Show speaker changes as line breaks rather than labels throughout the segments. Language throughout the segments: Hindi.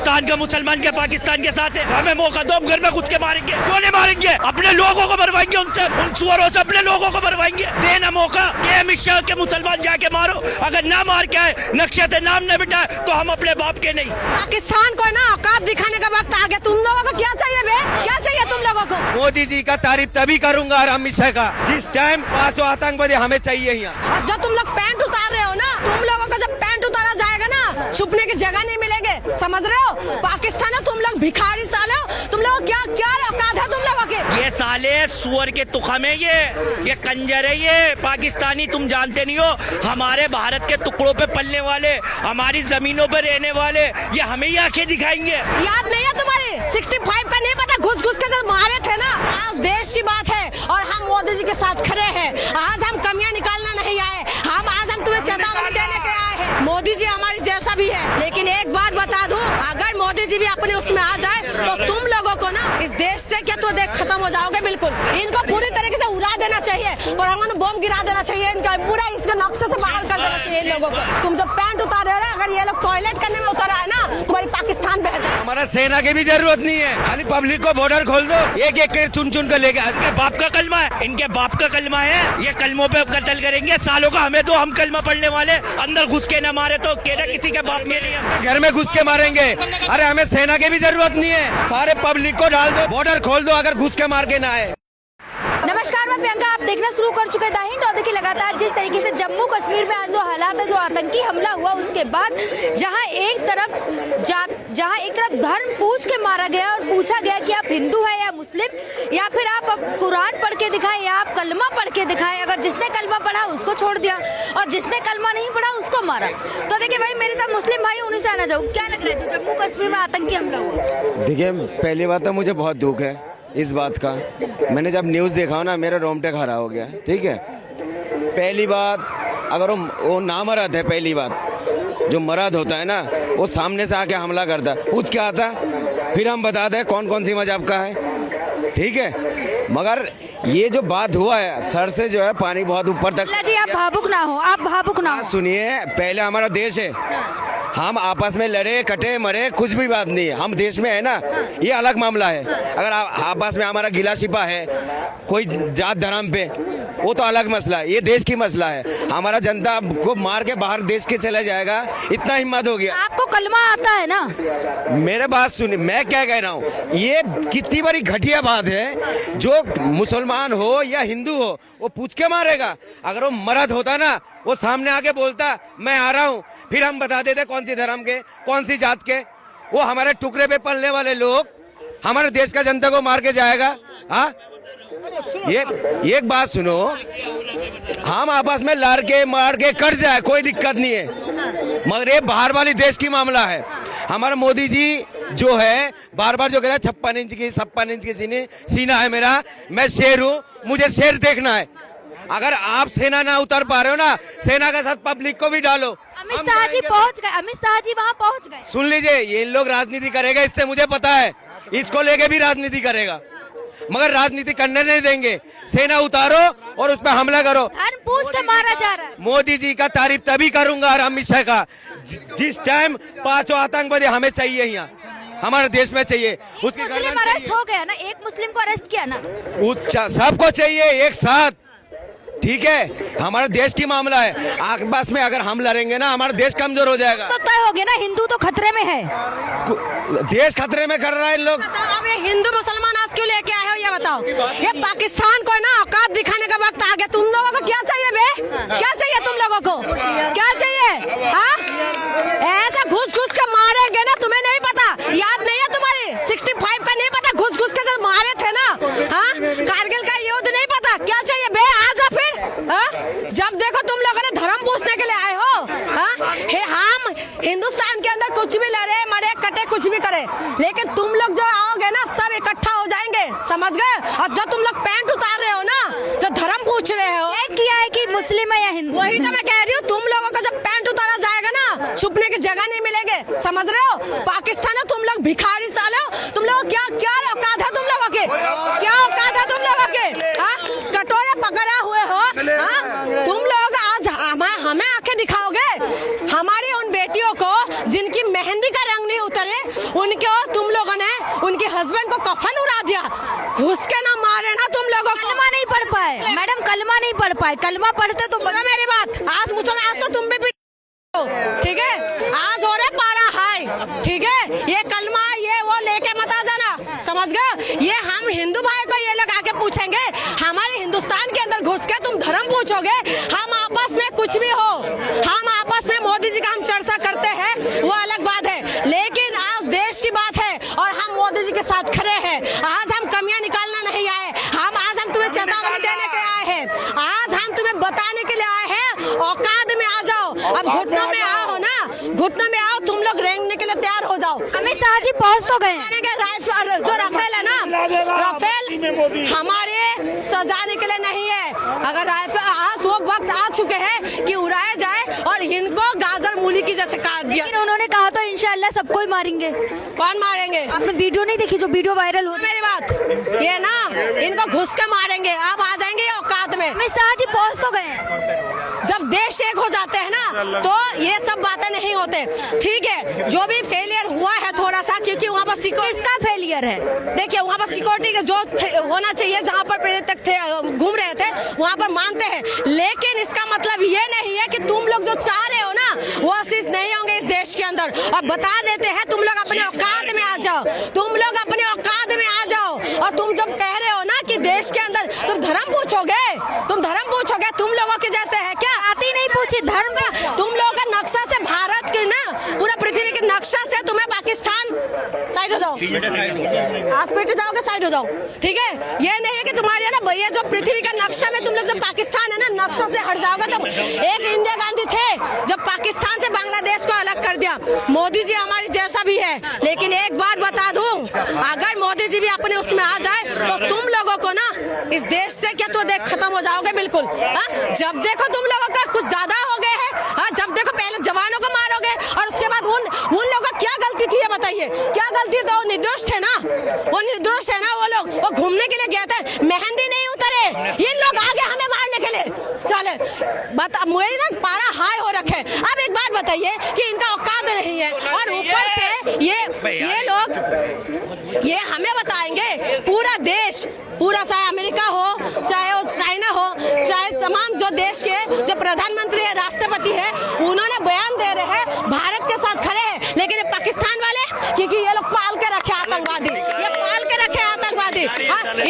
पाकिस्तान का मुसलमान के पाकिस्तान के साथ है। हमें मौका दो, हम घर में घुस के मारेंगे। क्यों नहीं मारेंगे? अपने लोगों को मरवाएंगे, उनसे उन सुअरों से अपने लोगों को मरवाएंगे। देना मौका के अमित शाह के मुसलमान जाके मारो। अगर ना मार के आए, नक्शे नाम न बिठाए तो हम अपने बाप के नहीं।
पाकिस्तान को ना औकात दिखाने का वक्त आ गया। तुम लोगों को क्या चाहिए बे? क्या चाहिए तुम लोगों को?
मोदी जी का तारीफ तभी करूंगा और अमित शाह का जिस टाइम 5 आतंकवादी हमें चाहिए यहाँ।
जो तुम लोग पैंट उतार रहे हो ना, तुम लोगों को जब पैंट उतारा जाएगा ना, छुपने की जगह नहीं मिलेगी। समझ रहे हो? पाकिस्तान है, तुम लोग भिखारी साले हो। तुम लोग क्या औकात है तुम लोगों के?
ये साले सुअर के तुखम है, ये कंजर है, ये पाकिस्तानी। तुम जानते नहीं हो, हमारे भारत के टुकड़ों पे पलने वाले, हमारी जमीनों पे रहने वाले, ये हमें ही आंखें दिखाएंगे।
याद नहीं है तुम्हारी 65 का नहीं पता? घुस घुस के जब मारे थे ना। आज देश की बात है और हम मोदी जी के साथ खड़े हैं। आज हम कमियां निकालना नहीं आए, आज हम तुम्हें चेतावनी देने के आए हैं। मोदी जी हमारी जैसा भी है, लेकिन एक बात बता दूं, अगर मोदी जी भी अपने उसमें आ जाए तो तुम लोगों को ना इस देश से क्या तो देख खत्म हो जाओगे बिल्कुल। इनको पूरी तरीके से उड़ा देना चाहिए, परमाणु बम गिरा देना चाहिए, इनका पूरा इसके नक्शे से बाहर कर देना चाहिए इन लोगों को। तुम जब पैंट उतार रहे हो, अगर ये लोग टॉयलेट करने में उतारा है ना, तुम्हारी पाकिस्तान बह जाए।
हमारा सेना की भी जरूरत नहीं है, खाली पब्लिक को बॉर्डर खोल दो, एक एक के चुन चुन कर लेके।
इनके बाप का कलमा है, इनके बाप का कलमा है। ये कलमों पे कत्ल करेंगे सालों का। हमें तो हम कलमा पढ़ने वाले अंदर घुस के न मारे तो केना किसी के बाप के नहीं है।
घर में घुस के मारेंगे। अरे हमें सेना की भी जरूरत नहीं है, सारे पब्लिक को डाल दो, बॉर्डर खोल दो, अगर घुस के मार के ना आए।
नमस्कार, मैं प्रियंका, आप देखना शुरू कर चुके हैं द हिंट। और देखिए लगातार जिस तरीके से जम्मू कश्मीर में आज जो हालात है, जो आतंकी हमला हुआ उसके बाद जहां एक तरफ धर्म पूछ के मारा गया और पूछा गया कि आप हिंदू है या मुस्लिम, या फिर आप अब कुरान पढ़ के दिखाएं या आप कलमा पढ़ के दिखाएं। अगर जिसने कलमा पढ़ा उसको छोड़ दिया और जिसने कलमा नहीं पढ़ा उसको मारा। तो देखिए भाई, मेरे साथ मुस्लिम भाई, उन्हीं से आना चाहूँ, क्या लग रहा है जो जम्मू कश्मीर में आतंकी हमला हुआ?
देखिए, पहली बात तो मुझे बहुत दुख है इस बात का। मैंने जब न्यूज़ देखा ना, मेरा रोंगटे खड़ा हो गया। ठीक है, पहली बात, अगर वो नामर्द है, पहली बात जो मर्द होता है ना, वो सामने से आके हमला करता है, पूछ के आता है, फिर हम बताते हैं कौन कौन सी मजहब का है। ठीक है, मगर ये जो बात हुआ है, सर से जो है पानी बहुत ऊपर तक।
जी आप भावुक ना हो, आप भावुक ना हो।
सुनिए, पहले हमारा देश है, हम आपस में लड़े कटे मरे कुछ भी बात नहीं है, हम देश में है ना, ये अलग मामला है। अगर आपस में हमारा गिला शिपा है कोई जात धर्म पे, वो तो अलग मसला है, ये देश की मसला है। हमारा जनता को मार के बाहर देश के चला जाएगा, इतना हिम्मत हो गया।
आपको कलमा आता है ना?
मेरे बात सुनिए, मैं क्या कह रहा हूँ, ये कितनी बड़ी घटिया बात है। जो मुसलमान हो या हिंदू हो, वो पूछ के मारेगा। अगर वो मर्द होता ना, वो सामने आके बोलता मैं आ रहा हूँ, फिर हम बता देते कौन सी धर्म के, कौन सी जात के। वो हमारे टुकड़े पे पलने वाले लोग हमारे देश का जनता को मार के जाएगा। हाँ, ये एक बात सुनो, हम आपस में लड़ के मार के कट जाए कोई दिक्कत नहीं है, मगर ये बाहर वाली देश की मामला है। हमारा मोदी जी जो है बार बार जो कहता है 56 इंच की 56 इंच की सीना है मेरा, मैं शेर हूँ, मुझे शेर देखना है। अगर आप सेना ना उतर पा रहे हो ना, सेना के साथ पब्लिक को भी डालो।
अमित शाह जी पहुंच गए, अमित शाह जी वहां पहुंच गए।
सुन लीजिए, ये लोग राजनीति करेगा, इससे मुझे पता है, इसको लेके भी राजनीति करेगा, मगर राजनीति करने नहीं देंगे। सेना उतारो और उस पर हमला करो।
धर्म पूछ के मारा जा रहा है।
मोदी जी का तारीफ तभी करूंगा और अमित शाह का जिस टाइम 5 आतंकवादी हमें चाहिए यहाँ, हमारे देश में चाहिए। उसके
मुस्लिम अरेस्ट हो गया ना, एक मुस्लिम को अरेस्ट किया ना,
सबको चाहिए एक साथ। ठीक है, हमारे देश की मामला है, आपस में अगर हम लड़ेंगे ना, हमारा देश कमजोर हो जाएगा।
तो तय हो गया ना, हिंदू तो खतरे में है,
देश खतरे में कर रहा है लोग।
अब ये हिंदू मुसलमान आज क्यों लेके आए हो ये बताओ? ये पाकिस्तान को ना औकात दिखाने का वक्त आ गया। तुम लोगों को क्या चाहिए बे? क्या चाहिए तुम लोगों को? क्या चाहिए? हाँ, ऐसा घुस घुस के मारेंगे ना, तुम्हें नहीं पता? याद नहीं है तुम्हारी 65 का नहीं पता? घुस घुस के जब मारे थे ना, हाँ, कारगिल का युद्ध नहीं पता? क्या चाहिए बे? आ जाओ फिर। हाँ? जब देखो तुम लोगों ने धर्म पूछने के लिए आए हो। हाँ? हम हिंदुस्तान के अंदर कुछ भी लड़े मरे कटे कुछ भी करे, लेकिन तुम लोग जो आओगे ना, सब इकट्ठा हो जाएंगे, समझ गए? और जो तुम लोग पैंट उतार रहे हो ना, जो धर्म पूछ रहे हो,
किया है कि मुस्लिम है या हिंदू,
वही तो मैं कह रही हूँ। तुम लोगों को जब पैंट उतारा जाएगा ना, छुपने की जगह नहीं मिलेगी, समझ रहे हो? पाकिस्तान है, तुम लोग भिखारी साले हो। तुम लोग क्या औकात है तुम लोगों के? क्या औकात है तुम लोगों के? हाँ, कटोरे पकड़ा हुए हो। हाँ, तुम लोग आज हमें आंखें दिखाओगे? हमारी उन बेटियों को जिनकी मेहंदी का रंग नहीं उतरे, उनको तुम लोगों ने उनके हस्बैंड को कफन उड़ा दिया, घुस के ना मारे ना तुम लोगों को।
कलमा नहीं पढ़ पाए मैडम, कलमा नहीं पढ़ पाए, कलमा पढ़ते तो
सुनो मेरी बात, आज मुसलमान, आज तो तुम भी ठीक है, आज हो रहा पारा हाय, ठीक है, ये कलमा ये वो लेके मत आ जाना, समझ गए? ये हम हिंदू भाई को ये लोग आके पूछेंगे, हमारे हिंदुस्तान के अंदर घुस के तुम धर्म पूछोगे, हम आपस में कुछ भी हो, हम आपस में मोदी जी का हम चर्चा करते हैं वो अलग बात है, लेकिन आज देश की बात है और हम मोदी जी के साथ खड़े हैं। आज हम कमियां निकालना नहीं आए, आज हम तुम्हें चेतावनी देने के आए हैं, आज हम तुम्हें बताने के लिए आए हैं, औकात में आ जाओ, अब घुटनों में आओ ना, घुटनों में आओ, तुम लोग रेंगने के लिए तैयार हो जाओ।
अमित शाह जी पहुंच तो गए,
जो राफेल है ना, राफेल हमारे सजाने के लिए नहीं है, अगर राफेल आज वो वक्त आ चुके हैं कि उड़ाए जाए और इनको गाजर मूली की जैसे काट दिया।
लेकिन उन्होंने कहा तो इंशाल्लाह सबको ही मारेंगे।
कौन मारेंगे?
आपने वीडियो नहीं देखी जो वीडियो वायरल हो?
मेरी बात ये ना, इनको घुस के मारेंगे, अब आ जाएंगे औकात में।
अमित शाह जी पहुंच तो गए।
जब देश एक हो जाते हैं ना तो ये सब बातें नहीं होते, ठीक है, जो भी फेलियर हुआ है थोड़ा सा, क्योंकि वहाँ पर
किसका फेलियर है?
देखिए वहाँ पर सिक्योरिटी के जो होना चाहिए, जहाँ पर पर्यटक थे घूम रहे थे वहाँ पर मानते हैं, लेकिन इसका मतलब ये नहीं है कि तुम लोग जो चाह रहे हो ना वो चीज नहीं होंगे इस देश के अंदर। और बता देते हैं, तुम लोग अपने औकात में आ जाओ, तुम लोग अपने औकात में आ जाओ। और तुम जब कह रहे हो ना कि देश के अंदर तुम धर्म पूछोगे, तुम लोगों के जैसे है क्या?
आती नहीं पूछी, धर्म
तुम लोगों का नक्शा से भारत के ना पूरा पृथ्वी के नक्शा से तुम्हें पाकिस्तान, साइड हो जाओ, हॉस्पिटल जाओगे, साइड हो जाओ, ठीक है? ये नहीं है कि तुम्हारे ना ये जो पृथ्वी का नक्शा में तुम लोग जब पाकिस्तान है ना नक्शा से हट जाओगे। तो एक इंदिरा गांधी थे जब पाकिस्तान से बांग्लादेश को अलग कर दिया, मोदी जी हमारी जैसा भी है, लेकिन एक बात बता दूं, अगर मोदी जी भी अपने उसमें आ जाए तो तुम लोगों को ना इस देश से क्या तो देख खत्म हो जाओगे बिल्कुल। जब देखो तुम लोगों का कुछ ज्यादा हो गए हैं, जब देखो पहले जवानों को मारोगे और उसके बाद उन लोगों का क्या गलती थी ये बताइए, क्या गलती? तो निर्दोष थे ना, वो निर्दोष है ना, वो लोग वो घूमने के लिए गए थे, मेहंदी नहीं उतरे, ये लोग आगे हमें मारने के लिए चले। बता, मेरी ना पारा हाई हो रखे। अब एक बात बताइए कि इनका औकात नहीं है, और ऊपर से ये लोग ये हमें बताएंगे पूरा देश, पूरा चाहे अमेरिका हो, चाहे वो चाइना हो, चाहे तमाम जो देश के जो प्रधानमंत्री है, राष्ट्रपति है, उन्होंने बयान दे रहे हैं, भारत के साथ खड़े हैं, लेकिन ये पाकिस्तान वाले, क्योंकि ये लोग पाल के रखे आतंकवादी, ये पाल के रखे आतंकवादी,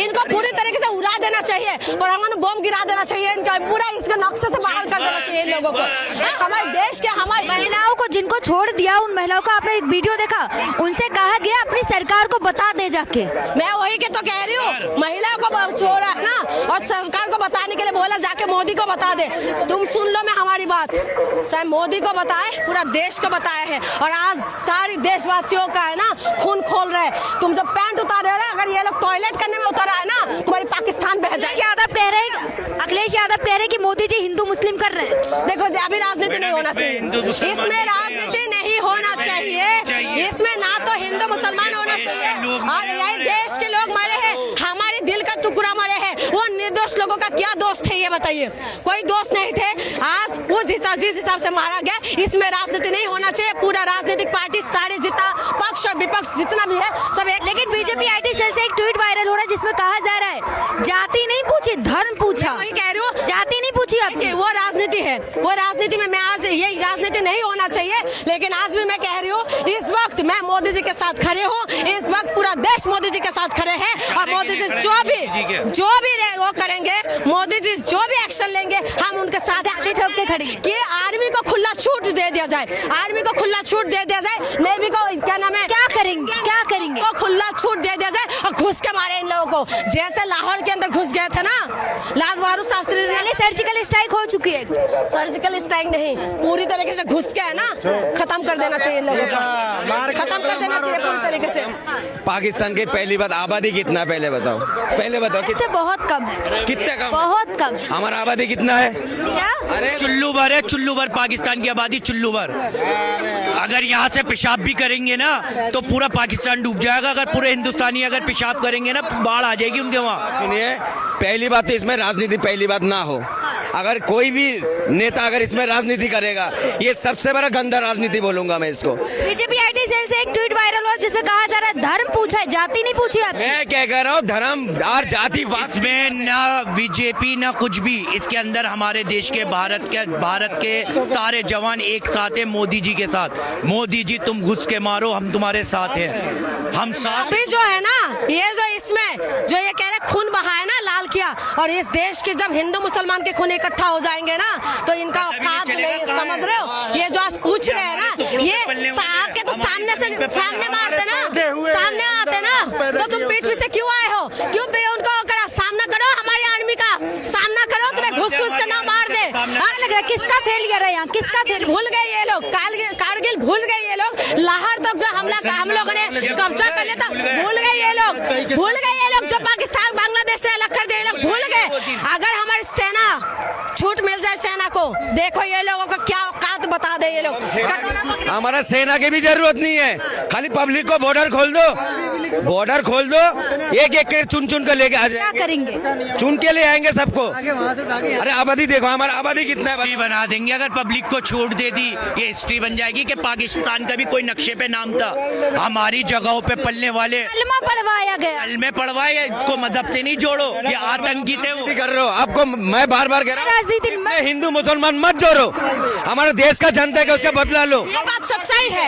इनको पूरी तरीके से उड़ा देना चाहिए, परमाणु बम गिरा देना चाहिए, इनका पूरा इसके नक्शे से बाहर कर देना चाहिए इन लोगों को। हमारे देश के हमारी
महिलाओं को जिनको छोड़ दिया, उन महिलाओं का आपने एक वीडियो देखा, उनसे कहा गया अपनी सरकार को बता दे जाके।
मैं वही के तो कह रही हूँ, महिलाओं को छोड़ा है ना, और सरकार को बताने के लिए बोला जाके मोदी को बता दे। तुम सुन लो मैं हमारी बात, चाहे मोदी को बताए, पूरा देश को बताया है, और आज सारी देशवासियों का है ना खून खोल रहे हैं। तुम जब पैंट उतारे हो, अगर ये लोग टॉयलेट करने में उतर आए ना, तुम्हारी पाकिस्तान बह जाए।
अखिलेश यादव कह रहे कि मोदी जी हिंदू मुस्लिम कर रहे हैं।
देखो अभी राजनीति नहीं होना चाहिए, इसमें राजनीति नहीं होना चाहिए, इसमें ना तो हिंदू मुसलमान होना चाहिए, और यही देश के लोग मरे हैं, हमारे दिल का टुकड़ा मरे हैं, वो निर्दोष लोगों का क्या दोष थे ये बताइए? कोई दोष नहीं थे। आज जिस हिसाब से मारा गया, इसमें राजनीति नहीं होना चाहिए। पूरा राजनीतिक पार्टी सारे जितना पक्ष और विपक्ष जितना भी है सब एक।
लेकिन बीजेपी IT सेल से एक ट्वीट वायरल हो रहा है जिसमें कहा जा रहा है जाति नहीं पूछी, धर्म पूछा।
वही कह रही हूँ,
जाति नहीं पूछी आपकी,
वो राजनीति है, वो राजनीति में मैं आज ये राजनीति नहीं होना चाहिए, लेकिन आज भी मैं कह रही हूँ, इस वक्त मैं मोदी जी के साथ खड़े हूँ, इस वक्त पूरा देश मोदी जी के साथ खड़े हैं, और मोदी जी जो भी वो करेंगे, मोदी जी जो भी एक्शन लेंगे, हम उनके साथ ठोक के खड़े कि आर्मी को खुला छूट दे दिया जाए, आर्मी को खुला छूट दे दिया जाए, नेवी को क्या नाम है,
क्या करेंगे
को खुला छूट दे दिया जाए, और घुस के मारे इन लोगों को, जैसे लाहौर के अंदर घुस गए थे ना लाल बहादुर शास्त्री जी।
सर्जिकल स्ट्राइक हो चुकी है,
सर्जिकल स्ट्राइक नहीं, पूरी तरीके से घुस के है ना खत्म कर देना चाहिए इन लोगों को, खत्म कर देना चाहिए पूरी तरीके से।
पाकिस्तान की पहली बात, आबादी कितना पहले बताओ, पहले बताओ
इससे बहुत कम है,
कितना कम?
बहुत कम।
हमारा आबादी कितना है?
क्या?
अरे
चुल्लू भर है, चुल्लू भर पाकिस्तान की आबादी, चुल्लू भर। अगर यहाँ से पेशाब भी करेंगे ना तो पूरा पाकिस्तान डूब जाएगा। अगर पूरे हिंदुस्तानी अगर पेशाब करेंगे ना बाढ़ आ जाएगी उनके वहाँ।
सुनिए, पहली बात तो इसमें राजनीति पहली बात ना हो, अगर कोई भी नेता अगर इसमें राजनीति करेगा, ये सबसे बड़ा गंदा राजनीति बोलूंगा मैं इसको।
बीजेपी आईटी सेल से एक ट्वीट वायरल हुआ जिसमें कहा जा रहा है धर्म पूछा है, जाति नहीं पूछी है।
मैं क्या कह रहा हूँ, धर्म और जाति बात
इसमें ना बीजेपी ना कुछ भी, इसके अंदर हमारे देश के भारत के सारे जवान एक साथ है मोदी जी के साथ। मोदी जी तुम घुस के मारो, हम तुम्हारे साथ हैं, हम साथ।
अभी जो है ना, ये जो इसमें जो ये कह रहे खून बहाया ना लाल किया, और इस देश के जब हिंदू मुसलमान के खून इकट्ठा हो जाएंगे ना तो इनका औकात नहीं, समझ रहे हो? ये जो आज पूछ रहे हैं ना, ये आके तो सामने मारते ना, सामने आते ना, तो तुम पीठ पीछे क्यों आए हो? क्यों उनको सामना करो, हमारी आर्मी का सामना करो, तुम्हें घुस के ना मार दे।
लग रहा है किसका फेलियर है यहाँ, किसका फेलियर?
भूल गए ये लोग, कारगिल भूल गए ये लोग, लाहौर तक जो हमला हम लोगों ने कब्जा कर लिया था, भूल गए ये लोग, जो पाकिस्तान बांग्लादेश से अलग कर दिए ये लोग भूल गए। अगर हमारी सेना छूट मिल जाए सेना को, देखो ये लोगों को क्या औकात बता दे ये लोग।
हमारा सेना की भी जरूरत नहीं है, खाली पब्लिक को बॉर्डर खोल दो, एक के चुन कर लेके आ जाए,
करेंगे
चुन के ले आएंगे सबको। अरे आबादी देखो, हमारा आबादी कितना है,
हिस्ट्री बना देंगे। अगर पब्लिक को छूट दे दी, ये हिस्ट्री बन जाएगी कि पाकिस्तान का भी कोई नक्शे पे नाम था। हमारी जगहों पे पलने वाले
कलमा पढ़वाया गया,
कल में पढ़वाए, इसको मजहब से नहीं जोड़ो, ये आतंकी थे वो।
कर रहे हो। आपको मैं बार कह रहा
राजनीति
हूँ, हिंदू मुसलमान मत जोड़ो, हमारे देश का जनता है कि उसका बदला लो।
ये बात सच्चाई है,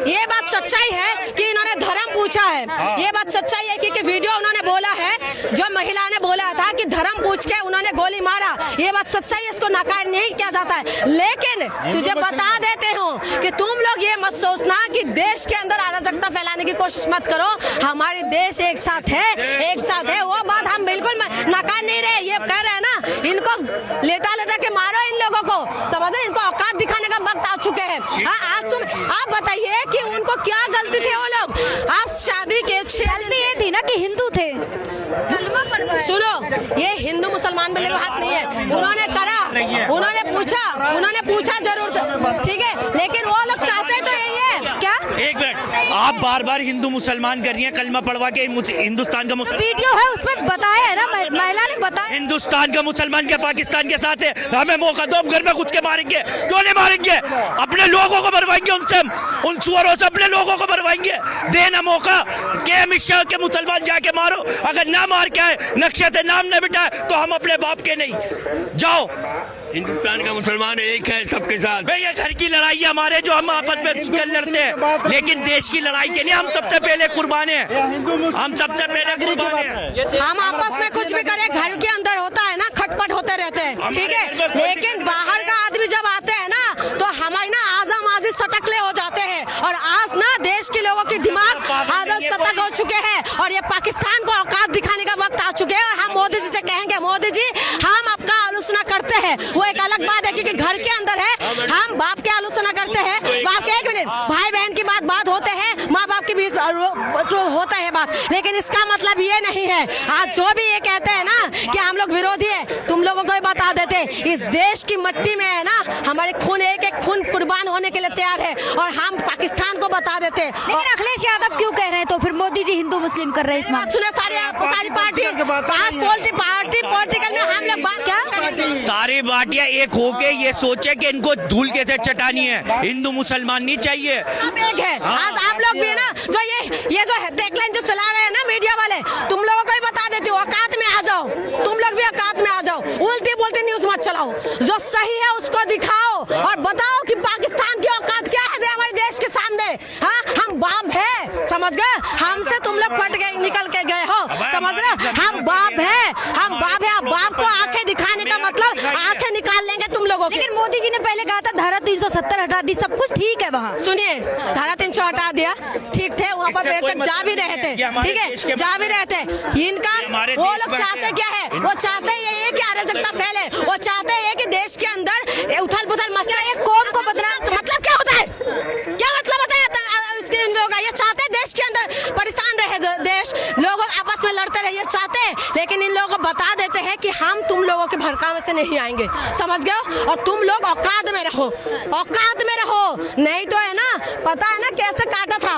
ये बात सच्चाई है कि इन्होंने धर्म पूछा है, ये बात सच्चाई है क्योंकि वीडियो उन्होंने बोला है, जो महिला ने बोला था कि धर्म पूछ के उन्होंने गोली मारा, ये बात सच्चाई है, इसको नकार नहीं किया जाता है। लेकिन तुझे बता देते हो कि तुम लोग ये मत सोचना कि देश के अंदर अराजकता फैलाने की कोशिश मत करो, हमारे देश एक साथ है, वो बात हम बिल्कुल नकार नहीं रहे। ये कह रहे हैं ना, इनको लेटा के मारो इन लोगों को, समझ रहे, इनको औकात दिखाने का वक्त आ चुके हैं। आज तुम आप बताइए कि उनको क्या गलती थी वो लोग, आप शादी के
गलती ये थी ना कि हिंदू थे।
सुनो, ये हिंदू मुसलमान में हाथ नहीं है, उन्होंने करा, उन्होंने पूछा जरूर, ठीक है, लेकिन वो लोग चाहते तो यही है। क्या
एक मिनट, आप बार हिंदू मुसलमान कर रही हैं, कलमा पढ़वा के हिंदुस्तान का मुसलमान,
वीडियो है उसमें बताया है ना, महिला ने बताया
हिंदुस्तान का मुसलमान क्या पाकिस्तान के साथ है? हमें मौका दो, हम घर में घुस के मारेंगे। क्यों नहीं मारेंगे? अपने लोगों को मरवाएंगे, उन सुअरों से अपने लोगों को मरवाएंगे। देना मौका कि अमित शाह के मुसलमान जाके मारो, अगर ना मार के आए, नक्शे से नाम न मिटाए तो हम अपने बाप के नहीं। जाओ,
हिंदुस्तान का मुसलमान एक है सबके साथ।
भाई ये घर की लड़ाई है हमारे, जो हम आपस में लड़ते हैं, लेकिन देश की लड़ाई के लिए हम सबसे पहले कुर्बान हैं, हम सबसे पहले कुर्बान हैं।
हम आपस में कुछ भी करें, घर के अंदर होता है ना, खटपट होते रहते हैं, ठीक है, लेकिन बाहर का आदमी जब आते हैं ना तो हमारी ना आज़म आज़ी सटकले हो जाते हैं, और आज ना देश के लोगों के दिमाग आज सतर्क हो चुके हैं, और ये पाकिस्तान को औकात दिखाने का वक्त आ चुके हैं। और हम मोदी जी से कहेंगे, मोदी जी हम आपका आलोचना करते हैं, वो एक अलग बात है क्योंकि घर के अंदर है, हम बाप की आलोचना करते हैं, बाप के, एक मिनट, भाई बहन की बात होते हैं, माँ बाप के बीच होता है बात, लेकिन इसका मतलब ये नहीं है आज जो भी ये कहते हैं ना कि हम लोग विरोधी है, तुम लोगों को बता देते, इस देश की मिट्टी में है ना हमारे खून, एक खून कुर्बान होने के लिए तैयार है, और हम पाकिस्तान को बता देते।
लेकिन अखिलेश यादव क्यों कह रहे हैं तो फिर मोदी जी हिंदू मुस्लिम कर रहे हैं? इसमें
सुने, सारी पार्टी पॉलिटिकल में हम लोग बात क्या,
सारी पार्टियां एक होके ये सोचे कि इनको धूल कैसे चटानी है, हिंदू मुसलमान नहीं चाहिए।
एक है, आज आप लोग भी है ना, जो ये जो हेडलाइन जो चला रहे हैं ना मीडिया वाले, तुम लोगों को भी बता देती हूँ, औकात में आ जाओ, तुम लोग भी औकात में आ जाओ, उल्टी बोलती न्यूज मत चलाओ, जो सही है उसको दिखाओ और बताओ कि पाकिस्तान की औकात क्या है हमारे देश के सामने। हाँ, हम बाप है, समझ गए, हमसे तुम लोग फट गए, निकल के गए हो, समझ रहे, हम बाप है, आप बाप को आंखें दिखाने का मतलब आंखें निकाल लेंगे तुम लोगों की।
लेकिन मोदी जी ने पहले कहा था धारा 370 हटा दी, सब कुछ ठीक है वहाँ।
सुनिए, धारा 300 हटा दिया, ठीक थे, वहाँ पर तक जा भी रहे थे, ठीक है, जा भी रहे थे। इनका वो लोग चाहते क्या है, वो चाहते यही है कि अराजकता फैले, वो चाहते हैं कि देश के अंदर उथल पुथल मसला, एक कौम को बदनाम, मतलब क्या होता है, क्या मतलब होता है इन लोग, ये चाहते हैं देश के अंदर परेशान रहे देश, लोग आपस में लड़ते रहे, ये चाहते हैं, लेकिन इन लोगों को बता देते हैं कि हम तुम लोगों के भड़कावे से नहीं आएंगे, समझ गए, और तुम लोग औकात में रहो, नहीं तो है ना, पता है ना कैसे काटा था,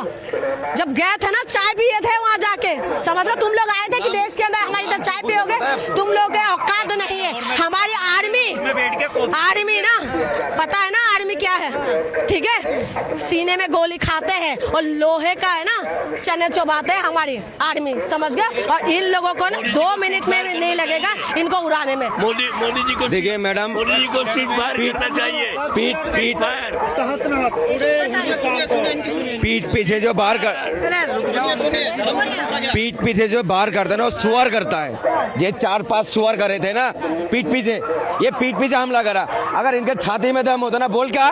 जब गए थे ना चाय पिए थे वहां जाके, समझ गए, तुम लोग आए थे कि देश इसके अंदर हमारी तरह चाय पियोगे? तुम लोग के औकात नहीं है। हमारी आर्मी ना, पता है ना आर्मी क्या है, ठीक है? सीने में गोली खाते हैं और लोहे का है ना चने चबाते हैं हमारी आर्मी, समझ गए? और इन लोगों को ना 2 मिनट में भी नहीं लगेगा इनको उड़ाने में।
मोदी जी को
देखिए मैडम,
मोदी जी को सीट फायर करना चाहिए।
पीठ पीछे जो बाहर पीठ पीछे जो बाहर करता है ना, वो सुअर करता है। ये 4-5 सुअर करे थे ना पीठ पीछे, ये पीठ पीछे हमला करा। अगर इनके छाती में दम होता ना, बोल क्या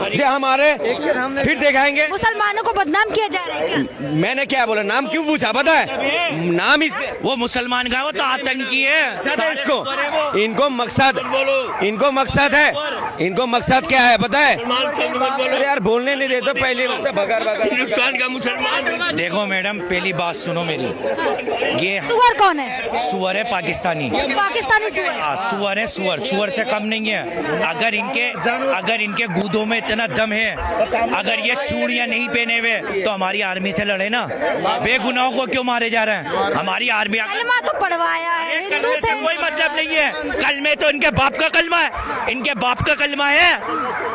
जे हमारे फिर दिखाएंगे।
मुसलमानों को बदनाम किया जा रहा है क्या?
मैंने क्या बोला, नाम क्यों पूछा पता है? नाम इसलिए,
वो मुसलमान का वो तो आतंकी है।
इनको मकसद है, इनको मकसद क्या है पता है? अरे यार बोलने नहीं देते पहले
हिंदुस्तान का मुसलमान।
देखो मैडम, पहली बात सुनो मेरी, ये
सुअर कौन है?
सुअर है पाकिस्तानी।
पाकिस्तानी सुअर।
हाँ, सुअर है, सुअर से कम नहीं है। अगर इनके गूदों में इतना दम है, अगर ये चूड़ियां नहीं पहने हुए तो हमारी आर्मी से लड़े ना। बेगुनाहों को क्यों मारे जा रहे हैं? हमारी आर्मी
कलमा तो पढ़वाया है, हिंदू थे।
कोई मतलब नहीं है। कलमे तो इनके बाप का कलमा है, इनके बाप का कलमा है।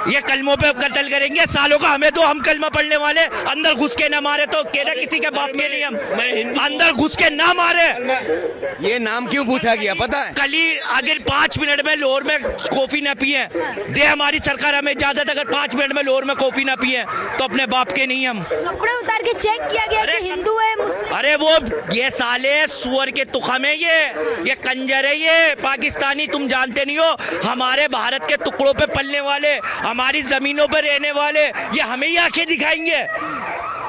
ये कलमों पे कत्ल करेंगे सालों का। हमें तो, हम कलमा पढ़ने वाले अंदर घुस के ना मारे तो केरा किसी के बाप के नहीं, हम अंदर घुस के ना मारे।
ये नाम क्यों पूछा गया पता है?
कल ही अगर 5 मिनट में लाहौर में कॉफी ना पिए दे हमारी सरकार हमें इजाजत, अगर 5 मिनट में लाहौर में कॉफी ना पिए तो अपने बाप के नहीं हम।
कपड़े उतार के चेक किया गया कि हिंदू है मुस्लिम।
अरे वो ये साले सुअर के तुखम है, ये कंजर है, ये पाकिस्तानी। तुम जानते नहीं हो, हमारे भारत के टुकड़ों पे पलने वाले, हमारी जमीनों पर रहने वाले, ये हमें ही आंखें दिखाएंगे।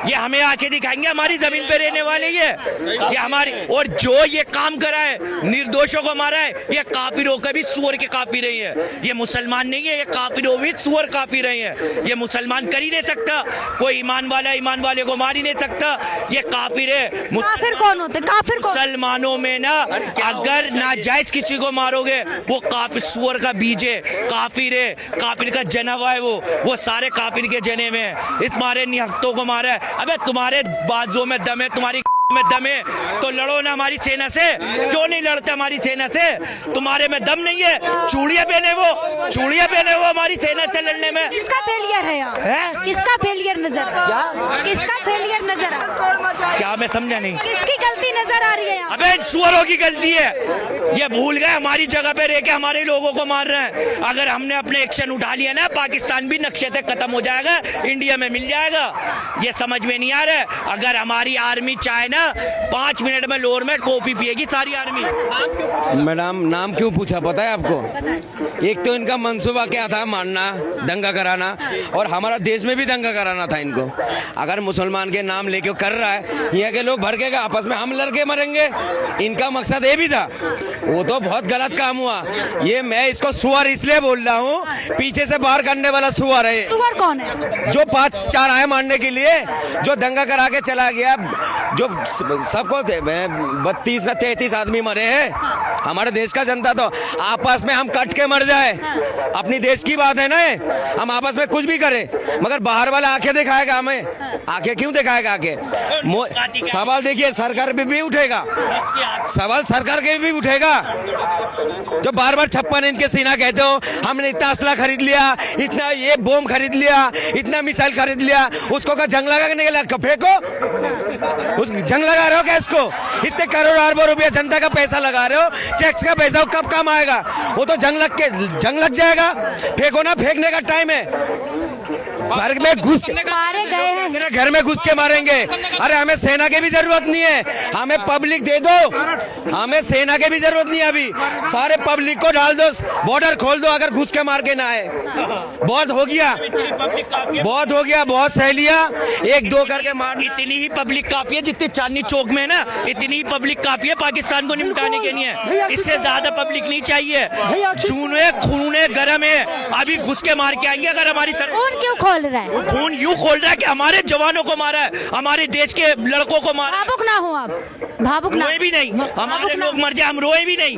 ये हमें आंखें दिखाएंगे, हमारी जमीन पे रहने वाले ये हमारी। और जो ये काम करा है, निर्दोषों को मारा है, ये काफिरों का भी सुअर के काफिर रही है। ये मुसलमान नहीं है, ये काफिरों भी सुअर काफिर रही है। ये मुसलमान कर ही नहीं सकता, कोई ईमान वाले को मार ही नहीं सकता। ये काफिर है।
काफिर कौन होते? काफिर कौन?
मुसलमानों में ना, अगर नाजायज किसी को मारोगे वो काफिर, सुअर का बीज है, काफिर है, काफिर का जना हुआ है वो सारे काफिर के जने में है। इस मारे निहत्तों को मारा है। अबे तुम्हारे बाजू में दम है, तुम्हारी में दम है तो लड़ो ना हमारी सेना से। क्यों नहीं लड़ते हमारी सेना से? तुम्हारे में दम नहीं है। चूड़ियां पहने वो हमारी सेना से लड़ने में।
किसका फेलियर है यहाँ? किसका फेलियर नजर? किसका फेलियर नजर?
क्या मैं समझा नहीं?
किसकी गलती नजर आ रही है यहाँ?
अबे सुअरों की गलती है। ये भूल गए हमारी जगह पे रह के हमारे लोगों को मार रहे हैं। अगर हमने अपने एक्शन उठा लिया ना, पाकिस्तान भी नक्शे से खत्म हो जाएगा, इंडिया में मिल जाएगा। ये समझ में नहीं आ रहा है। अगर हमारी आर्मी चाहे ना, 5 मिनट में लाहौर में कॉफी पिएगी सारी आर्मी।
मैडम नाम क्यों पूछा पता है आपको? एक तो इनका मंसूबा क्या था, मारना, दंगा कराना, और हमारा देश में भी दंगा कराना था इनको। अगर मुसलमान के नाम लेके कर रहा है, यहाँ के लोग भड़केगा, आपस में हम लड़के मरेंगे, इनका मकसद ये भी था। वो तो बहुत गलत काम हुआ। ये मैं इसको सुअर इसलिए बोल रहा हूँ, पीछे से बाहर करने वाला सुअर है।
सुअर कौन है?
जो 5-4 आए मारने के लिए, जो दंगा करा के चला गया, जो सबको 32 ना 33 आदमी मरे हैं। हमारे देश का जनता तो आपस में हम कट के मर जाए, अपनी देश की बात है ना। हम आपस में कुछ भी करें, मगर बाहर वाला आंखें दिखाएगा हमें। आंखें क्यों दिखाएगा? आंखें सवाल देखिए सरकार पे भी उठेगा, सवाल सरकार के भी उठेगा। जो बार बार 56 इंच के सीना कहते हो, हमने इतना असला खरीद लिया, इतना ये बम खरीद लिया, इतना मिसाइल खरीद लिया, उसको का जंग लगाने के लिए फेंको। उस जंग लगा रहे हो क्या इसको? इतने करोड़ अरबों रुपया जनता का पैसा लगा रहे हो, टैक्स का पैसा, कब काम आएगा? वो तो जंग लग जाएगा। फेंको ना, फेंकने का टाइम है। घर में घुस
मारे गए हैं,
मेरे घर में घुस के मारेंगे। अरे हमें सेना की भी जरूरत नहीं है, हमें पब्लिक दे दो। हमें सेना की भी जरूरत नहीं है। अभी सारे पब्लिक को डाल दो, बॉर्डर खोल दो, अगर घुस के मार के ना आए। बहुत हो गया, बहुत सह लिया, 1-2 करके मार।
इतनी ही पब्लिक काफी है जितनी चांदनी चौक में ना, इतनी ही पब्लिक काफी है पाकिस्तान को निपटाने के लिए। इससे ज्यादा पब्लिक नहीं चाहिए। खून है, गरम है, अभी घुस के मार के आएंगे। अगर हमारी
खून क्यों खोल रहा है?
खून यूं खोल रहा है कि हमारे जवानों को मारा है, हमारे देश के लड़कों को मारा।
भावुक ना हो आप, भावुक ना
रोए भी नहीं, हमारे लोग मर जाए हम रोए भी नहीं,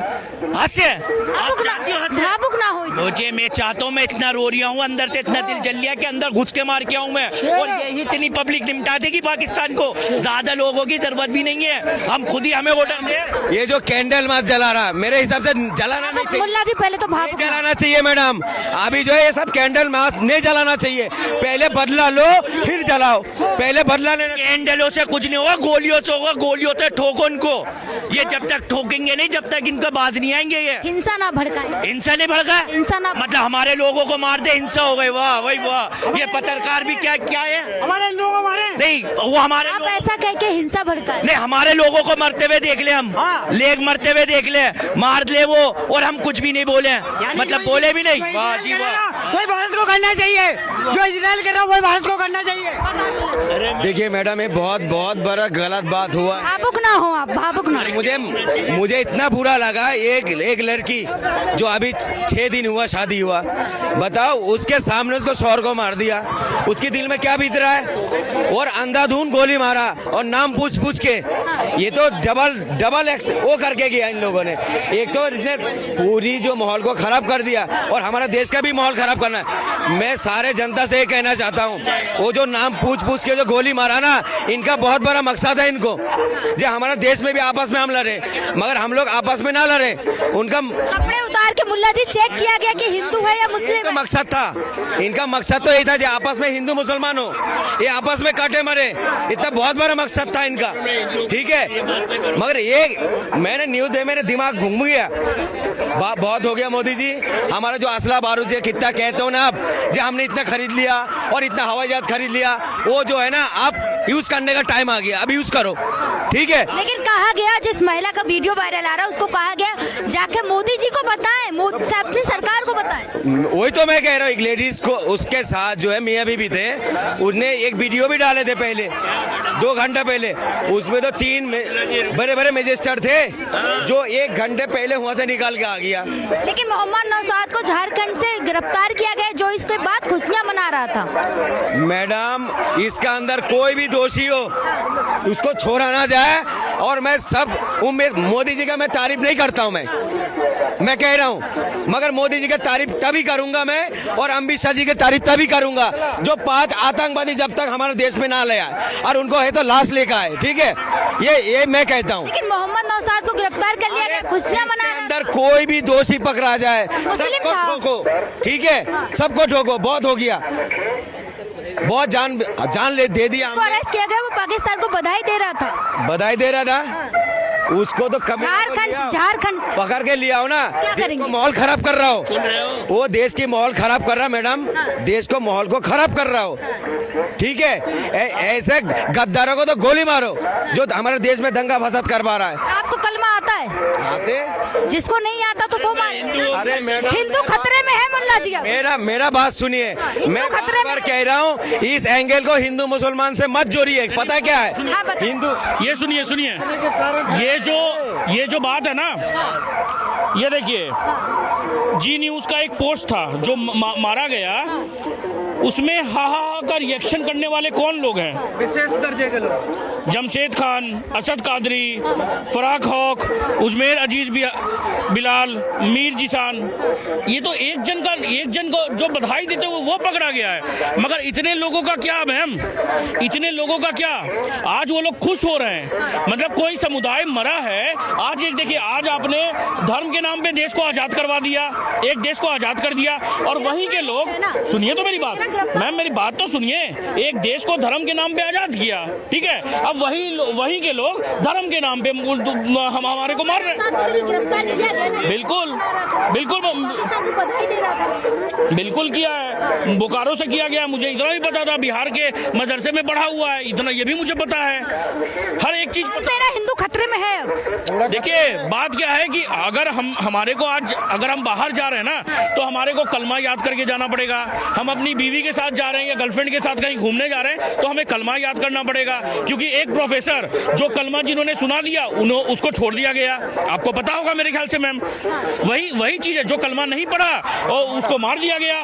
हंसे।
भावुक ना हो।
मुझे मैं चाहता हूँ, मैं इतना रो रहा हूँ, अंदर से इतना दिल जल लिया कि अंदर घुस के मार के आऊँ मैं, और यही इतनी पब्लिक निपटा देगी पाकिस्तान को, ज्यादा लोगों की जरूरत भी नहीं है, हम खुद ही हमें ऑर्डर दे।
ये जो कैंडल मार्च जला रहा, मेरे हिसाब से जलाना नहीं चाहिए।
मुल्ला जी पहले तो भावुक
जलाना चाहिए मैडम, अभी जो है ये सब कैंडल मार्च नहीं जलाना चाहिए, पहले बदला लो फिर जलाओ, पहले बदला लेना।
कैंडलों से कुछ नहीं होगा, गोलियों से होगा, गोलियों से ठोको इनको, ये जब तक ठोकेंगे नहीं जब तक इनका बाज नहीं आएंगे। ये
हिंसा ना भड़काए,
हिंसा नहीं भड़का,
हिंसा ना
मतलब हमारे लोगों को मार दे, हिंसा हो गई, वाह वही वाह। ये पत्रकार भी क्या क्या है, हमारे लोग हमारे नहीं, वो हमारे
आप ऐसा कह के हिंसा भड़काए।
नहीं, हमारे लोगों को मरते हुए देख ले, हम लेग मरते हुए देख ले, मार ले वो, और हम कुछ भी नहीं बोले, मतलब बोले भी नहीं। वाह जी वाह,
वही भारत को करना चाहिए, जो इजराइल कर रहा है वही भारत को करना चाहिए।
देखिए मैडम, ये बहुत बहुत बड़ा गलत बात हुआ।
भावुक ना हो आप, भावुक ना।
मुझे इतना बुरा लगा, एक लड़की जो अभी 6 दिन हुआ शादी हुआ, बताओ उसके सामने उसको शौहर को मार दिया, उसके दिल में क्या बीत रहा है, और अंधाधुंध गोली मारा, और नाम पूछ पूछ के, ये तो डबल एक्स वो करके गया इन लोगों ने। एक तो इसने पूरी जो माहौल को खराब कर दिया, और हमारा देश का भी माहौल खराब करना है। मैं सारे जनता से ये कहना चाहता हूँ, वो जो नाम पूछ पूछ के जो गोली मारा ना, इनका बहुत बड़ा मकसद है इनको, जो हमारा देश में भी आपस में हम लड़े, मगर हम लोग आपस में ना लड़े, उनका
कपड़े उतार के मुल्ला जी चेक किया गया कि हिंदू है या मुस्लिम है।
मकसद था, इनका मकसद तो यही था जो आपस में हिंदू मुसलमान हो, ये आपस में काटे मरे, इतना बहुत बड़ा मकसद था इनका, ठीक है। मगर ये मैंने न्यूज दे, मेरे दिमाग घूम गया, बहुत हो गया मोदी जी, हमारा जो असला बारूद है, कितना कहते हो ना आप, जो हमने इतना खरीद लिया और इतना हवाई जहाज खरीद लिया, वो जो है ना आप यूज करने का टाइम आ गया, अब यूज करो, ठीक है।
लेकिन कहा गया, जिस महिला का वीडियो वायरल आ रहा है उसको कहा गया जाके मोदी जी को बताएं, अपनी सरकार को बताएं।
वही तो मैं कह रहा हूँ, एक लेडीज को उसके साथ जो है मियाँ बीबी थे, उसने एक वीडियो भी डाले थे पहले 2 घंटे पहले, उसमें तो 3 बड़े बड़े मजिस्ट्रेट थे जो 1 घंटे पहले वहाँ से निकाल के आ गया।
लेकिन मोहम्मद नौशाद को झारखंड से गिरफ्तार किया गया, जो इसके बाद खुशियां मना रहा था।
मैडम, इसका अंदर कोई भी दोषी हो उसको छोड़ा ना जाए, और मैं सब मोदी जी का मैं तारीफ नहीं करता हूँ, मैं कह रहा हूँ, मगर मोदी जी की तारीफ तभी करूंगा मैं, और अमित शाह जी की तारीफ तभी करूंगा जो 5 आतंकवादी जब तक हमारे देश में ना ले आए, और उनको है तो लाश लेकर आए, ठीक है, ये मैं कहता हूँ।
लेकिन मोहम्मद नौशाद को गिरफ्तार कर लिया गया, खुशियां मना रहे।
अंदर कोई भी दोषी पकड़ा जाए, सबको
था।
ठोको, ठीक है, सबको ठोको, बहुत हो गया, बहुत जान ले दे दिया।
अरेस्ट किया गया, वो पाकिस्तान को बधाई दे रहा था,
बधाई दे रहा था, उसको तो कभी
झारखंड से
पकड़ के लिया हो ना, देश को माहौल खराब कर रहा हो, वो देश की माहौल खराब कर रहा, मैडम, देश को माहौल को खराब कर रहा हो, ठीक है। ऐसे गद्दारों को तो गोली मारो जो हमारे देश में दंगा फसाद करवा रहा है।
आपको कलमा आता है?
आते,
जिसको नहीं आता तो वो मारे।
अरे मैडम,
हिंदू खतरे में है मुल्ला जी।
मेरा बात सुनिए, मैं
खतरे में
कह रहा हूँ, इस एंगल को हिंदू मुसलमान से मत जोड़िए, पता क्या है हिंदू।
ये सुनिए, ये जो बात है ना, ये देखिए, जी न्यूज का एक पोस्ट था जो मारा गया, उसमें हा का रिएक्शन करने वाले कौन लोग हैं?
विशेष दर्जे के लोग,
जमशेद खान, असद कादरी, फराक हॉक, उजमेर अजीज बिलाल, मीर जिसान, ये तो एक जन को जो बधाई देते हुए वो पकड़ा गया है, मगर इतने लोगों का क्या बहम, इतने लोगों का क्या, आज वो लोग खुश हो रहे हैं, मतलब कोई समुदाय मरा है। आज एक देखिए, आज आपने धर्म के नाम पे देश को आजाद करवा दिया, एक देश को आजाद कर दिया, और वहीं के लोग, सुनिए तो मेरी बात मैम, मेरी बात तो सुनिए, एक देश को धर्म के नाम पे आजाद किया, ठीक है, अब वहीं के लोग धर्म के नाम पे हम हमारे को मार रहे हैं। बिल्कुल किया है, बोकारो से किया गया, मुझे इतना भी पता था, बिहार के मदरसे में पढ़ा हुआ है, इतना ये भी मुझे पता है, हर एक चीज पता है।
हिंदू खतरे में है।
देखिए बात क्या है कि अगर हमारे को आज अगर हम बाहर जा रहे हैं ना, तो हमारे को कलमा याद करके जाना पड़ेगा। हम अपनी बीवी के साथ जा रहे हैं या गर्लफ्रेंड के साथ कहीं घूमने जा रहे हैं, तो हमें कलमा याद करना पड़ेगा, क्योंकि एक प्रोफेसर जो कलमा जिन्होंने सुना दिया उसको छोड़ दिया गया। आपको पता होगा मेरे ख्याल से मैम, वही चीज है। जो कलमा नहीं पढ़ा और उसको मार दिया गया।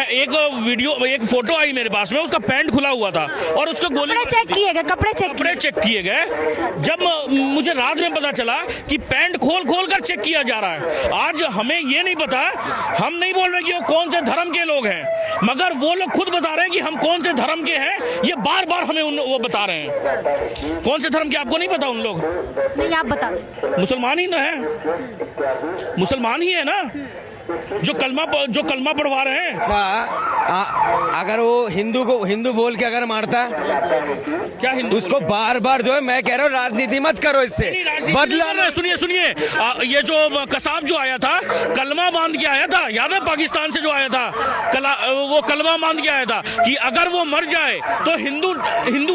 एक फोटो आई मेरे पास में, उसका पैंट खुला हुआ था और उसको गोली
चेक किए गए, कपड़े
चेक किए गए। जब मुझे रात में पता चला कि पैंट खोल कर चेक किया जा रहा है। आज हमें ये नहीं पता, हम नहीं बोल रहे कि वो कौन से धर्म के लोग हैं, मगर वो लोग खुद बता रहे हैं कि हम कौन से धर्म के हैं। ये बार बार हमें वो बता रहे हैं। कौन से धर्म के आपको नहीं पता उन लोग?
नहीं, आप बता दें।
मुसलमान ही ना है, मुसलमान ही है ना जो कलमा पढ़वा रहे हैं।
अगर वो हिंदू बोल के अगर मारता
क्या हिंदू
उसको बार बार जो है, मैं कह रहा हूँ राजनीति मत करो, इससे बदला।
सुनिए ये जो कसाब जो आया था कलमा बांध के आया था, याद है पाकिस्तान से जो आया था, वो कलमा बांध के आया था कि अगर वो मर जाए तो हिंदू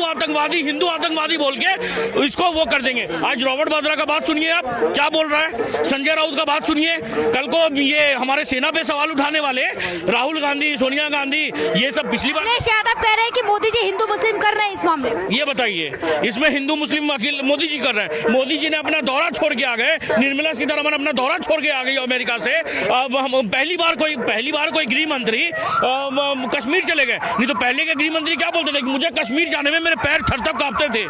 आतंकवादी बोल के इसको वो कर देंगे। आज रॉबर्ट वाड्रा का बात सुनिए, आप क्या बोल रहा है। संजय राउत का बात सुनिए। कल को ये हमारे सेना पे सवाल उठाने वाले राहुल गांधी, सोनिया गांधी, ये सब पिछली बार
शायद आप कह रहे हैं कि मोदी जी हिंदू मुस्लिम कर रहे हैं इस मामले में।
ये बताइए, इसमें हिंदू मुस्लिम वकील मोदी जी कर रहे हैं। मोदी जी ने अपना दौरा छोड़ के आ गए, निर्मला सीतारमण अपना दौरा छोड़ के आ गई अमेरिका से। अब हम पहली बार कोई गृह मंत्री कश्मीर चले गए। नहीं तो पहले के गृह मंत्री क्या बोलते थे कि मुझे कश्मीर जाने में मेरे पैर थर-थर कांपते थे।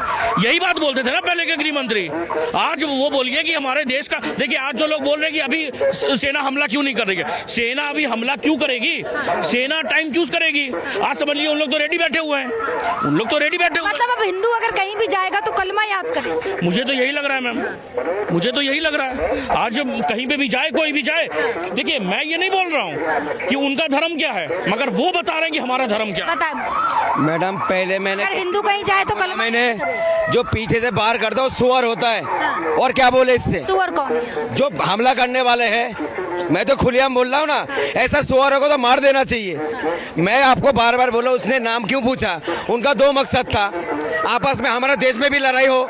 यही बात बोलते थे ना पहले के गृह मंत्री। आज वो बोलिए कि हमारे देश का, देखिए आज जो लोग बोल रहे हैं कि अभी सेना हमला क्यों नहीं कर रही है। सेना अभी हमला क्यों करेगी? सेना टाइम चूज करेगी। आज समझ लीजिए उन लोग तो रेडी बैठे हुए हैं,
मतलब अब हिंदू अगर कहीं भी जाएगा तो कलमा याद करे।
मुझे तो यही लग रहा है मैम, मुझे तो यही लग रहा है। आज कहीं पे भी जाए, कोई भी जाए, देखिए मैं ये नहीं बोल रहा हूँ कि उनका धर्म क्या है, मगर वो बता रहे हैं कि हमारा धर्म क्या है।
बताएं
मैडम, पहले मैंने
हिंदू कहीं जाए तो कलमा
मैंने जो पीछे से बाहर करता हूँ सुअर होता है। और क्या बोले इससे?
सुअर कौन है?
जो हमला करने वाले हैं। मैं तो खुलेआम बोल रहा हूँ ना, ऐसा सुअरों को तो मार देना चाहिए। मैं आपको बार बार बोला, उसने नाम क्यों पूछा? उनका 2 मकसद था, आपस में हमारा देश में भी लड़ाई हो,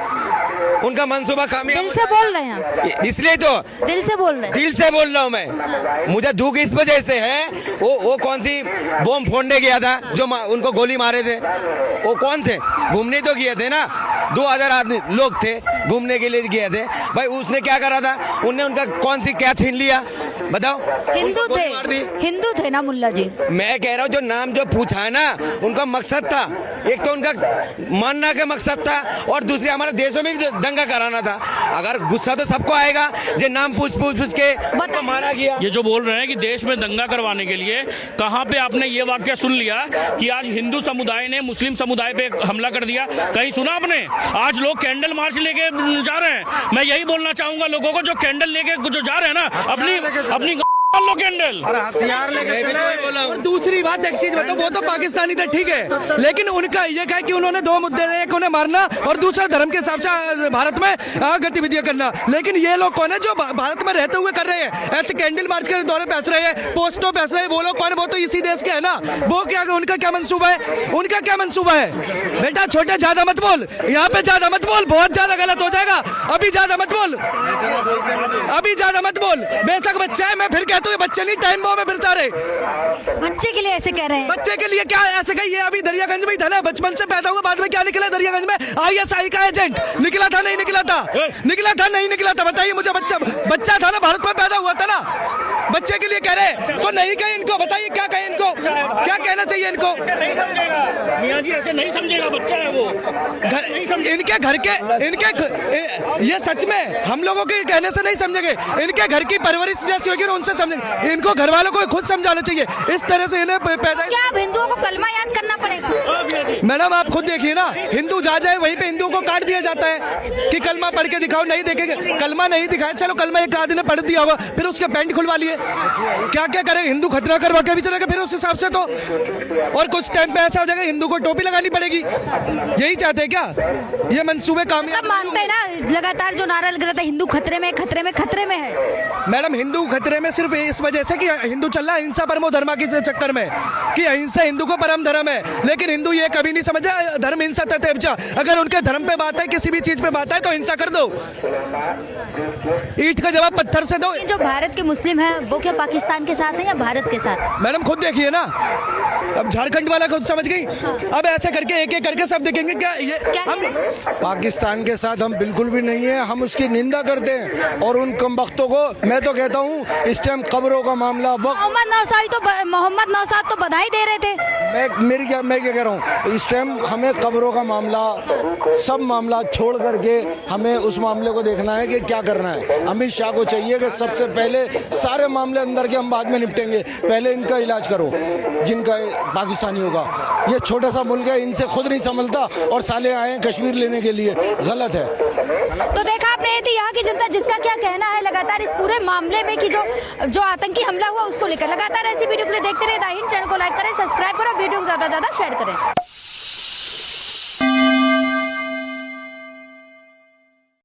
उनका मंसूबा कामयाब।
दिल से बोल रहे हैं,
इसलिए तो
दिल से बोल रहे हैं।
दिल से बोल रहा हूँ मैं। मुझे दुख इस वजह से है, वो कौन सी बम फोड़ने गया था जो उनको गोली मारे थे, वो कौन थे? घूमने तो गए थे ना, 2000 आदमी लोग थे, घूमने के लिए गए थे भाई। उसने क्या करा था? उनने उनका कौन सी क्या छीन लिया बताओ?
हिंदू थे ना मुल्ला जी।
मैं कह रहा हूँ जो नाम जो पूछा है ना, उनका मकसद था, एक तो उनका मानना का मकसद था और दूसरे हमारे देशों में भी दंगा कराना था। अगर गुस्सा तो सबको आएगा जो नाम पूछ के मारा गया।
ये जो बोल रहे हैं कि देश में दंगा करवाने के लिए, कहाँ पे आपने ये वाक्य सुन लिया कि आज हिंदू समुदाय ने मुस्लिम समुदाय पे हमला कर दिया? कहीं सुना आपने? आज लोग कैंडल मार्च लेके जा रहे हैं। मैं यही बोलना चाहूंगा लोगों को, जो कैंडल लेके जो जा रहे हैं ना, अपनी लो कैंडल
और हथियार लेके चले।
और दूसरी बात एक चीज बताओ, वो तो पाकिस्तानी थे ठीक है, लेकिन उनका ये है कि उन्होंने 2 मुद्दे, एक उन्हें मारना और दूसरा धर्म के हिसाब से भारत में गतिविधियां करना। लेकिन ये लोग कौन है जो भारत में रहते हुए कर रहे हैं? ऐसे कैंडल मार्च के दौरे पे हंस रहे हैं, पोस्टों पे हंस रहे हैं। वो लोग कौन है? वो तो इसी देश के है ना। वो क्या, उनका क्या मंसूबा है? उनका क्या मंसूबा है? बेटा छोटे ज्यादा मत बोल, यहाँ पे ज्यादा मत बोल, बहुत ज्यादा गलत हो जाएगा। अभी ज्यादा मत बोल, अभी ज्यादा मत बोल। बेशक बच्चा है, मैं फिर कहता हूँ बच्चे नहीं, टाइम बॉम्ब है फिर सारे।
बच्चे के लिए ऐसे कह रहे हैं?
बच्चे के लिए क्या ऐसे कही? ये अभी दरियागंज में ही था ना, बचपन से पैदा हुआ, बाद में क्या निकला दरियागंज में? ISI का एजेंट निकला था, नहीं निकला था? निकला था, नहीं निकला था? बताइए मुझे। बच्चा था ना, भारत में पैदा हुआ था ना। बच्चे के लिए कह रहे तो नहीं कहे इनको? बताइए क्या कहे इनको, क्या कहना चाहिए इनको?
मियां जी ऐसे नहीं समझेगा, बच्चा है वो।
इनके घर के ये सच में हम लोगों के कहने से नहीं समझेंगे, इनके घर की परवरिश जैसी होगी ना, उनसे समझेंगे। इनको घर वालों को खुद समझाना चाहिए। इस तरह से इन्हें पैदा,
क्या अब हिंदुओं को कलमा याद करना पड़ेगा?
मैडम आप खुद देखिए ना, हिंदू जा जाए वहीं पे हिंदुओं को काट दिया जाता है कि कलमा पढ़ के दिखाओ। नहीं देखेंगे, कलमा नहीं दिखाया, चलो कलमा एक आदमी ने पढ़ दिया होगा, फिर उसके पैंट खुलवा लिए, क्या क्या करेंगे? हिंदू खतरा करवा के भी चलेगा फिर उस हिसाब से तो। और कुछ टाइम पे ऐसा हो जाएगा हिंदू को टोपी लगानी पड़ेगी। यही चाहते हैं क्या? ये मंसूबे कामयाब
मानते हैं ना? लगातार जो नारा लग रहा था हिंदू खतरे में, खतरे में, खतरे में है।
मैडम हिंदू खतरे में सिर्फ इस वजह से कि हिंदू चल रहा है अहिंसा परमो धर्मा के चक्कर में, कि अहिंसा हिंदू को परम धर्म है। लेकिन हिंदू ये कभी नहीं समझ रहे, धर्म हिंसा तथ्य। अगर उनके धर्म पे बात है, किसी भी चीज पे बात है तो हिंसा कर दो, ईंट का जवाब पत्थर से दो।
जो भारत के मुस्लिम हैं वो क्या पाकिस्तान के साथ हैं या भारत के साथ?
मैडम खुद देखिए ना, अब झारखंड वाला खुद समझ गई। अब ऐसे करके एक एक करके सब देखेंगे क्या ये हम
पाकिस्तान के साथ हम बिल्कुल भी नहीं है, हम उसकी निंदा करते हैं। और उन कमबख्तों को मैं तो कहता हूँ इस टाइम कब्रों का मामला
मोहम्मद नौसाद तो बधाई दे रहे थे।
मैं क्या कह रहा हूँ, इस टाइम हमें कब्रों का मामला, सब मामला छोड़ करके हमें उस मामले को देखना है कि क्या करना है। अमित शाह को चाहिए कि सबसे पहले सारे मामले अंदर के हम बाद में निपटेंगे, पहले इनका इलाज करो जिनका पाकिस्तानियों का। ये छोटा सा मुल्क है, इनसे खुद नहीं संभलता और साले आए हैं कश्मीर लेने के लिए, गलत है।
तो देखा आपने, ये थी यहाँ की जनता जिसका क्या कहना है लगातार इस पूरे मामले में कि जो आतंकी हमला हुआ उसको लेकर। लगातार ऐसी वीडियो के लिए देखते रहे द हिंद। चैनल को लाइक करें, सब्सक्राइब करें, वीडियो को ज्यादा से ज्यादा शेयर करें।